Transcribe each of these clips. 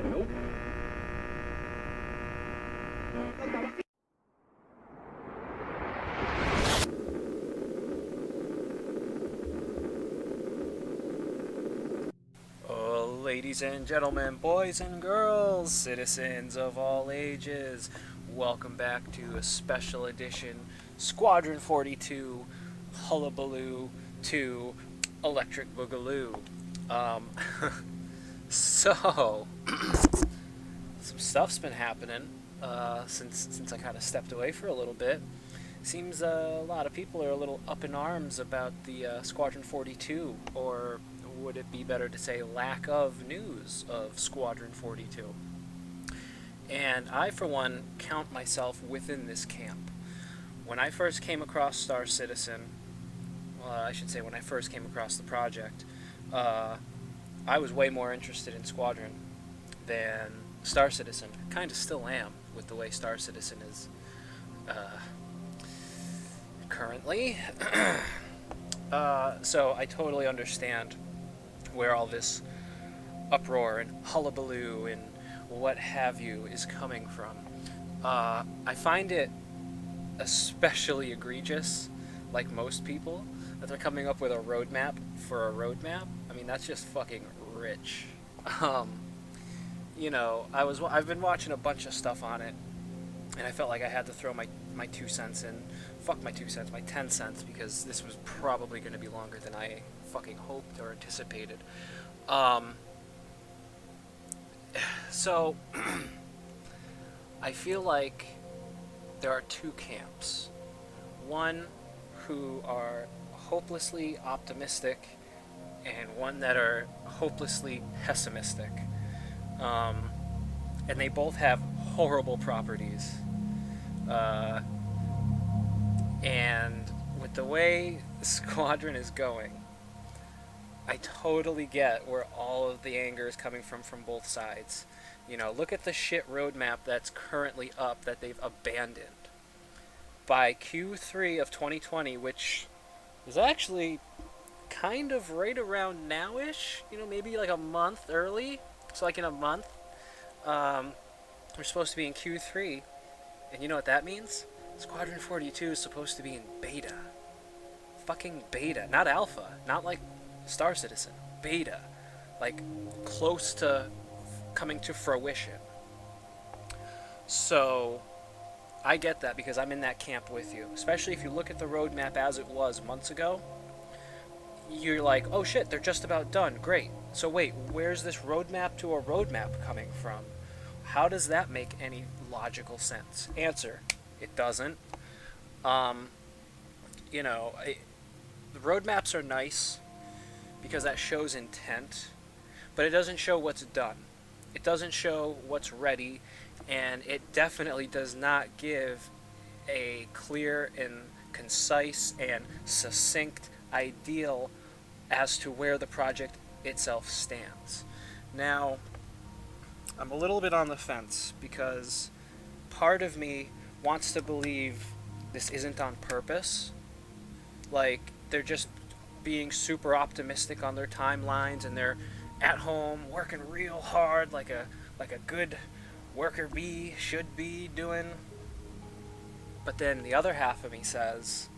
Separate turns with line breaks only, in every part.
Nope. Ladies and gentlemen, boys and girls, citizens of all ages, welcome back to a special edition Squadron 42 Hullabaloo to Electric Boogaloo. Um, so, some stuff's been happening since I kind of stepped away for a little bit. Seems a lot of people are a little up in arms about the Squadron 42, or would it be better to say lack of news of Squadron 42? And I, for one, count myself within this camp. When I first came across Star Citizen, well, I should say when I first came across the project, I was way more interested in Squadron than Star Citizen. Kind of still am with the way Star Citizen is currently. So I totally understand where all this uproar and hullabaloo and what have you is coming from. I find it especially egregious, like most people, that they're coming up with a roadmap for a roadmap. I mean, that's just fucking rich. I've been watching a bunch of stuff on it, and I felt like I had to throw my 2 cents in. Fuck my 2 cents, my 10 cents, because this was probably going to be longer than I fucking hoped or anticipated. So, I feel like there are two camps. One who are hopelessly optimistic, and one that are hopelessly pessimistic. And they both have horrible properties. And with the way Squadron is going, I totally get where all of the anger is coming from both sides. You know, look at the shit roadmap that's currently up that they've abandoned. By Q3 of 2020, which is actually kind of right around now-ish, maybe like a month early. So like in a month, we're supposed to be in Q3. And you know what that means? Squadron 42 is supposed to be in beta. Fucking beta. Not alpha. Not like Star Citizen. Beta. Like, close to coming to fruition. So, I get that because I'm in that camp with you. Especially if you look at the roadmap as it was months ago. You're like, oh shit, they're just about done. Great. So wait, where's this roadmap to a roadmap coming from? How does that make any logical sense? Answer. It doesn't. The roadmaps are nice because that shows intent, but it doesn't show what's done. It doesn't show what's ready, and it definitely does not give a clear and concise and succinct ideal as to where the project itself stands. Now, I'm a little bit on the fence because part of me wants to believe this isn't on purpose. Like, they're just being super optimistic on their timelines, and they're at home working real hard like a good worker bee should be doing. But then the other half of me says,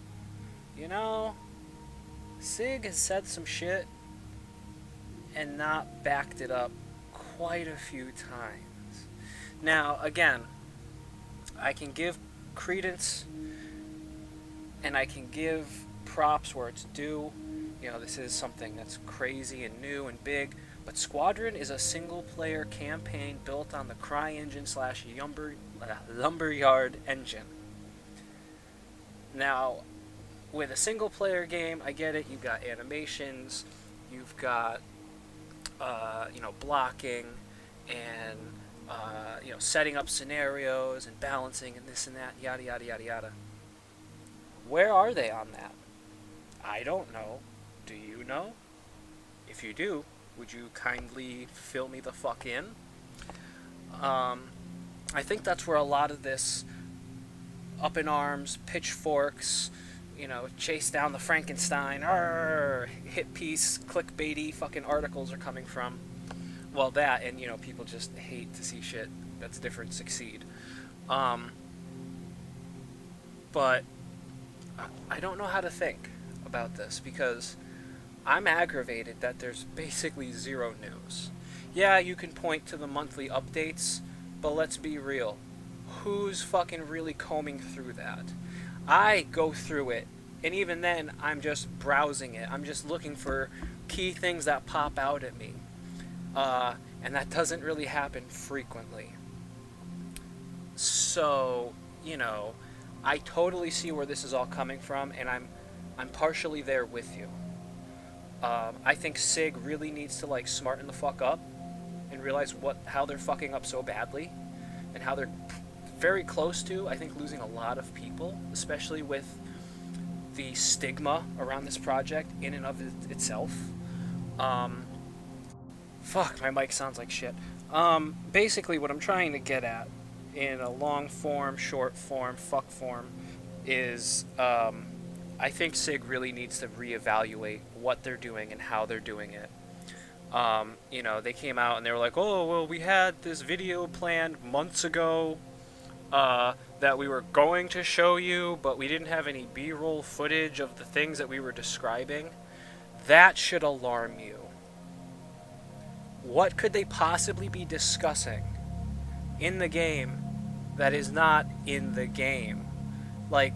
CIG has said some shit and not backed it up quite a few times. Now, again, I can give credence and I can give props where it's due. This is something that's crazy and new and big, but Squadron is a single-player campaign built on the CryEngine / Lumberyard engine. Now, with a single-player game, I get it. You've got animations, you've got blocking, and setting up scenarios and balancing and this and that, yada yada yada yada. Where are they on that? I don't know. Do you know? If you do, would you kindly fill me the fuck in? I think that's where a lot of this up in arms, pitchforks, chase down the Frankenstein, hit piece, clickbaity fucking articles are coming from. Well, that, and, people just hate to see shit that's different succeed. Um, but I don't know how to think about this because I'm aggravated that there's basically zero news. Yeah, you can point to the monthly updates, but let's be real. Who's fucking really combing through that? I go through it, and even then, I'm just browsing it. I'm just looking for key things that pop out at me. And that doesn't really happen frequently. So, I totally see where this is all coming from, and I'm partially there with you. I think SIG really needs to smarten the fuck up and realize how they're fucking up so badly, and how they're very close to, I think, losing a lot of people, especially with the stigma around this project in and of itself. Fuck, my mic sounds like shit. Basically, what I'm trying to get at in a long form, short form, fuck form is I think SIG really needs to reevaluate what they're doing and how they're doing it. They came out and they were like, oh, well, we had this video planned months ago that we were going to show you, but we didn't have any B-roll footage of the things that we were describing. That should alarm you. What could they possibly be discussing in the game that is not in the game? Let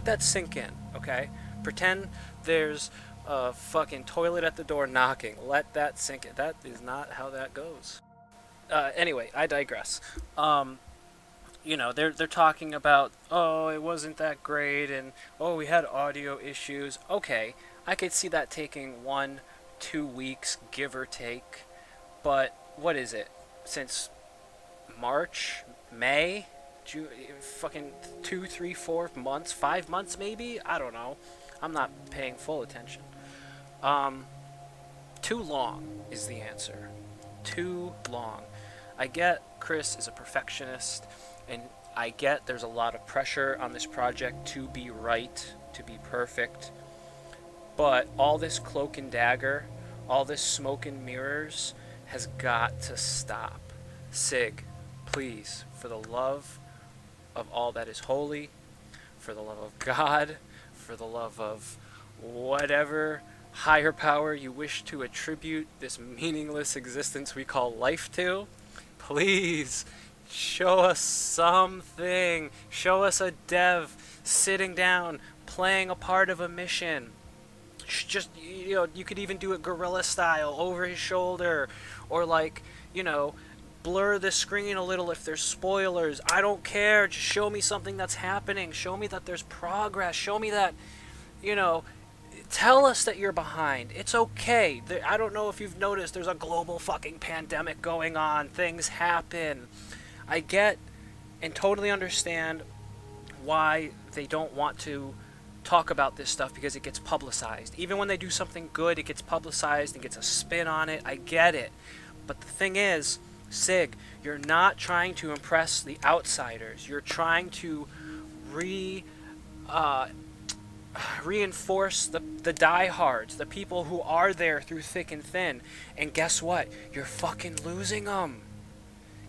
that sink in, okay? Pretend there's a fucking toilet at the door knocking. Let that sink in. That is not how that goes. Anyway, I digress. They're talking about, oh, it wasn't that great, and oh, we had audio issues. Okay, I could see that taking 1-2 weeks, give or take. But what is it? Since March, May, June, fucking 2, 3, 4 months, 5 months maybe? I don't know. I'm not paying full attention. Too long is the answer. Too long. I get Chris is a perfectionist, and I get there's a lot of pressure on this project to be right, to be perfect. But all this cloak and dagger, all this smoke and mirrors has got to stop. SIG, please, for the love of all that is holy, for the love of God, for the love of whatever higher power you wish to attribute this meaningless existence we call life to, please show us something. Show us a dev sitting down, playing a part of a mission. Just, you could even do it guerrilla style, over his shoulder, or blur the screen a little if there's spoilers. I don't care. Just show me something that's happening. Show me that there's progress. Show me that, tell us that you're behind. It's okay. I don't know if you've noticed, there's a global fucking pandemic going on. Things happen. I get and totally understand why they don't want to talk about this stuff, because it gets publicized. Even when they do something good, it gets publicized and gets a spin on it. I get it. But the thing is, SIG, you're not trying to impress the outsiders. You're trying to reinforce the diehards, the people who are there through thick and thin. And guess what? You're fucking losing them.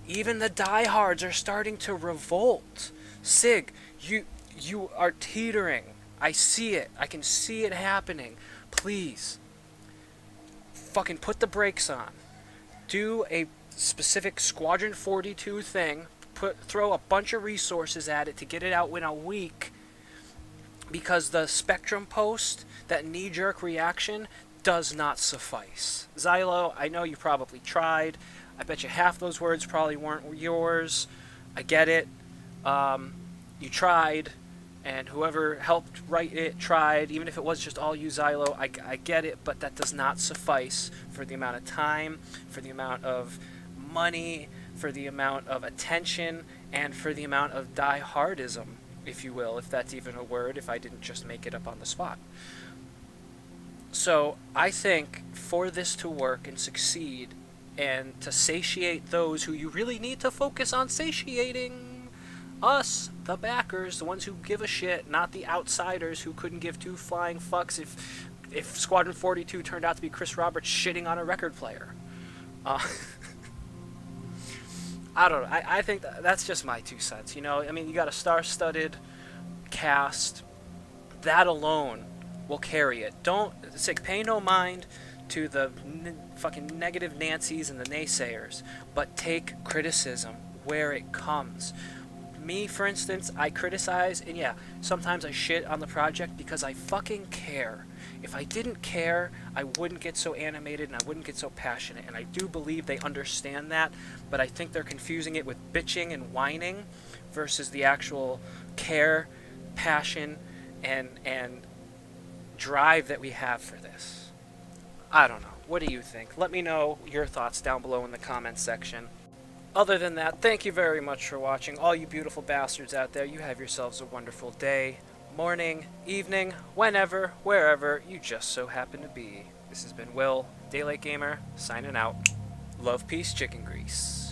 Even the diehards are starting to revolt. SIG, you are teetering. I see it. I can see it happening. Please, fucking put the brakes on. Do a specific Squadron 42 thing. Throw a bunch of resources at it to get it out in a week. Because the Spectrum post, that knee-jerk reaction, does not suffice. Xylo, I know you probably tried. I bet you half those words probably weren't yours. I get it. You tried. And whoever helped write it tried, even if it was just all you, Xylo. I get it, but that does not suffice for the amount of time, for the amount of money, for the amount of attention, and for the amount of diehardism, if you will, if that's even a word, if I didn't just make it up on the spot. So I think for this to work and succeed, and to satiate those who you really need to focus on satiating, us, the backers, the ones who give a shit, not the outsiders who couldn't give two flying fucks if Squadron 42 turned out to be Chris Roberts shitting on a record player. Uh, I don't know. I think that's just my 2 cents. You know, I mean, you got a star-studded cast. That alone will carry it. Don't pay no mind to the fucking negative Nancy's and the naysayers, but take criticism where it comes. Me, for instance, I criticize, and yeah, sometimes I shit on the project because I fucking care. If I didn't care, I wouldn't get so animated and I wouldn't get so passionate, and I do believe they understand that, but I think they're confusing it with bitching and whining versus the actual care, passion, and drive that we have for this. I don't know. What do you think? Let me know your thoughts down below in the comments section. Other than that, thank you very much for watching. All you beautiful bastards out there, you have yourselves a wonderful day, morning, evening, whenever, wherever you just so happen to be. This has been Will, Daylight Gamer, signing out. Love, peace, chicken grease.